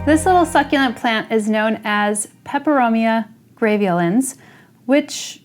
This little succulent plant is known as Peperomia graveolens, which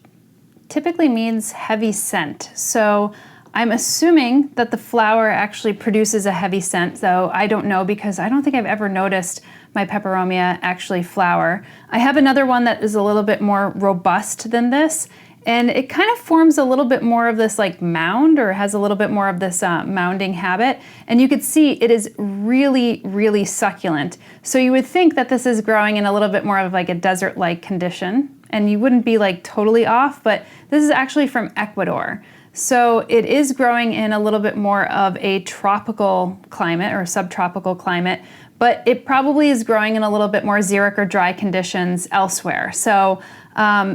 typically means heavy scent. So I'm assuming that the flower actually produces a heavy scent, though I don't know because I don't think I've ever noticed my Peperomia actually flower. I have another one that is a little bit more robust than this, and it kind of forms a little bit more of this like mound, or has a little bit more of this mounding habit. And you could see it is really, really succulent. So you would think that this is growing in a little bit more of like a desert-like condition, and you wouldn't be like totally off, but this is actually from Ecuador. So it is growing in a little bit more of a tropical climate or subtropical climate, but it probably is growing in a little bit more xeric or dry conditions elsewhere. So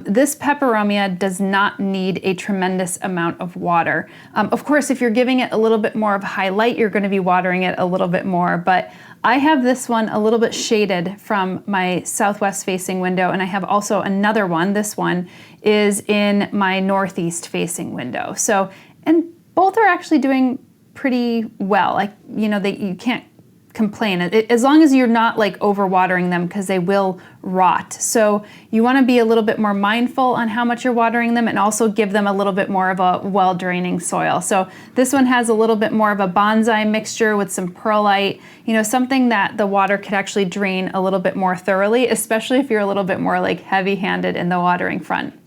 this Peperomia does not need a tremendous amount of water. Of course, if you're giving it a little bit more of highlight, you're going to be watering it a little bit more, but I have this one a little bit shaded from my southwest facing window, and I have also another one. This one is in my northeast facing window. So, and both are actually doing pretty well. Like, you know, you can't complain as long as you're not like overwatering them, because they will rot. So you want to be a little bit more mindful on how much you're watering them, and also give them a little bit more of a well-draining soil. So this one has a little bit more of a bonsai mixture with some perlite, you know, something that the water could actually drain a little bit more thoroughly, especially if you're a little bit more like heavy-handed in the watering front.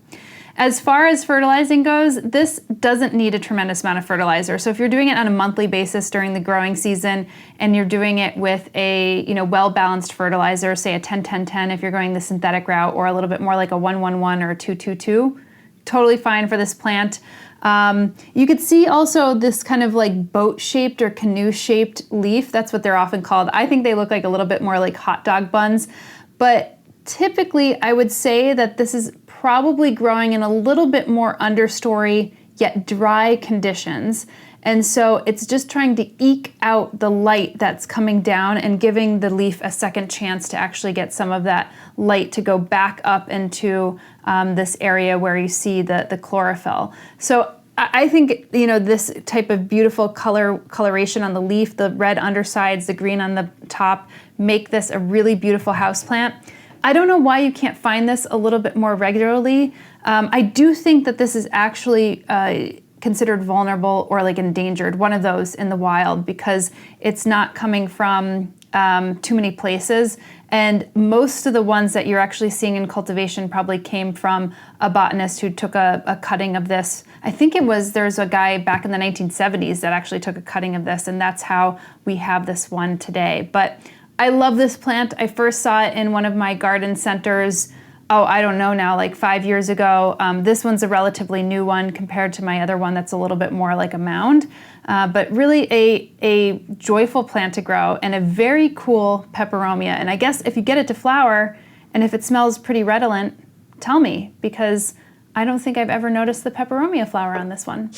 As far as fertilizing goes, this doesn't need a tremendous amount of fertilizer. So if you're doing it on a monthly basis during the growing season, and you're doing it with a, you know, well-balanced fertilizer, say a 10-10-10 if you're going the synthetic route, or a little bit more like a 1-1-1 or a 2-2-2, totally fine for this plant. You could see also this kind of like boat-shaped or canoe-shaped leaf. That's what they're often called. I think they look like a little bit more like hot dog buns, but typically I would say that this is probably growing in a little bit more understory yet dry conditions. And so it's just trying to eke out the light that's coming down and giving the leaf a second chance to actually get some of that light to go back up into this area where you see the chlorophyll. So I think, you know, this type of beautiful coloration on the leaf, the red undersides, the green on the top, make this a really beautiful houseplant. I don't know why you can't find this a little bit more regularly. I do think that this is actually considered vulnerable or like endangered, one of those in the wild, because it's not coming from too many places. And most of the ones that you're actually seeing in cultivation probably came from a botanist who took a cutting of this. I think there's a guy back in the 1970s that actually took a cutting of this, and that's how we have this one today. But I love this plant. I first saw it in one of my garden centers, I don't know now, like 5 years ago. This one's a relatively new one compared to my other one that's a little bit more like a mound. But really a joyful plant to grow, and a very cool Peperomia. And I guess if you get it to flower, and if it smells pretty redolent, tell me, because I don't think I've ever noticed the Peperomia flower on this one.